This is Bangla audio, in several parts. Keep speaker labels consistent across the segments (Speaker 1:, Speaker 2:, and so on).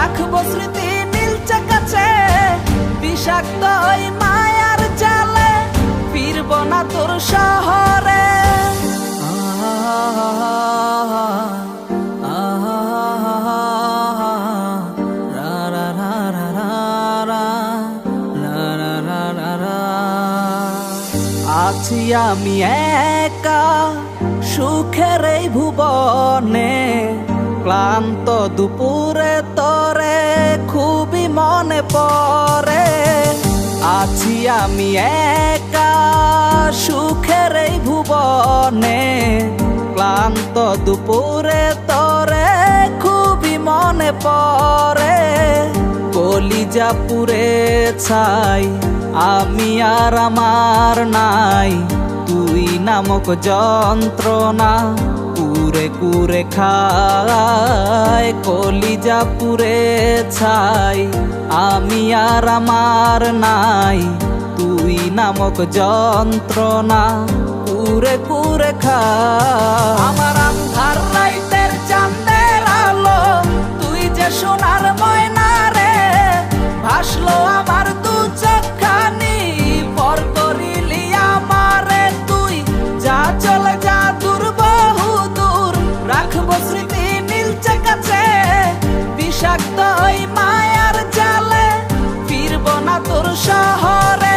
Speaker 1: রাখবো স্মৃতি নীলচে কাছে, বিষাক্ত ওই মায়ার জালে ফিরব না তোর শহরে। আছি আমি একা সুখের এই ভুবনে, ক্লান্ত দুপুরে তোরে খুবই মনে পড়ে। আছি আমি একা সুখের এই ভুবনে, ক্লান্ত দুপুরে তোরে খুবই মনে পড়ে। কলিজা পুড়ে ছাই আমি আর আমার নাই, তুই নামক যন্ত্রণা কুরে কুরে খায়। কলিজা পুড়ে ছাই আমি আর আমার নাই, তুই নামক যন্ত্রণা কুরে কুরে খায়। আমার আন্ধার রাইতের চাঁদের আলো তুই যে সোনার ময়না রে, ভাসলো আমার দু চোখখানি পর করিলি আমারে তুই। যা চলে যা দূর বহু দূর, রাখবো স্মৃতি নীলচে কাছে, বিষাক্ত ওই মায়ার জালে ফিরব না তোর শহরে।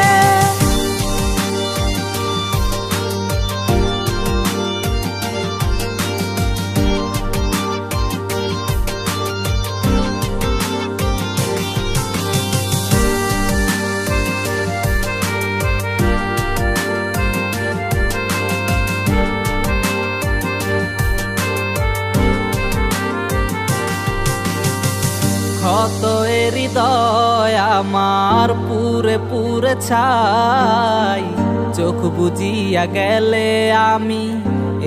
Speaker 1: ক্ষত হৃদয় আমার পুরে পুরে ছাই, চোখ বুজিয়া গেলে আমি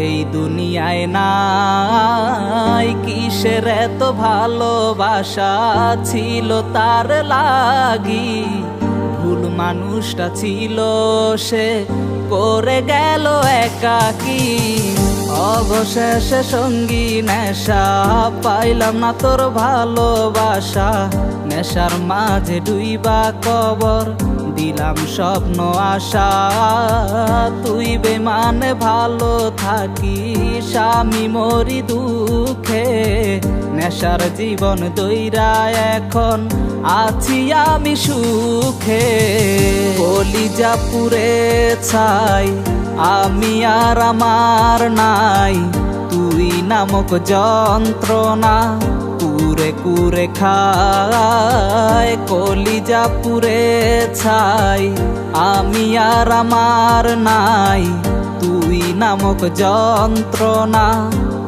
Speaker 1: এই দুনিয়ায় নাই। কিসের এত ভালোবাসা ছিল তার লাগি, ভুল মানুষটা ছিল সে করে গেল একাকী। অবশেষে সঙ্গী নেশা পাইলাম না তোর ভালোবাসা, নেশার মাঝে ডুইবা কবর দিলাম স্বপ্ন আশা। তুই বেমানে ভালো থাকিস আমি মরি দুঃখে, নেশার জীবন দইরা এখন আছি আমি সুখে। কলিজা পুড়ে ছাই আমি আর আমার নাই, তুই নামক যন্ত্রণা কুরে কুরে খায়। কলিজা পুড়ে ছাই আমি আর আমার নাই, তুই নামক যন্ত্রণা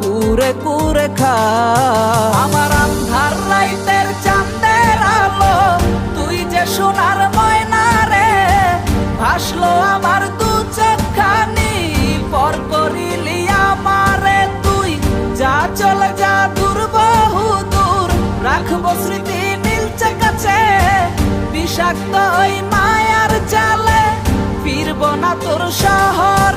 Speaker 1: কুরে কুরে খায়। আমার আন্ধার রাইতের চাঁদের আলো তুই যে সোনার ময়না রে, ভাসলো আমার দু চোখখানি পর করিলি আমারে তুই। যা চলে যা দূর বহু দূর, রাখবো স্মৃতি নীলচে কাছে, বিষাক্ত ওই মায়ার জালে ফিরব না তোর শহর।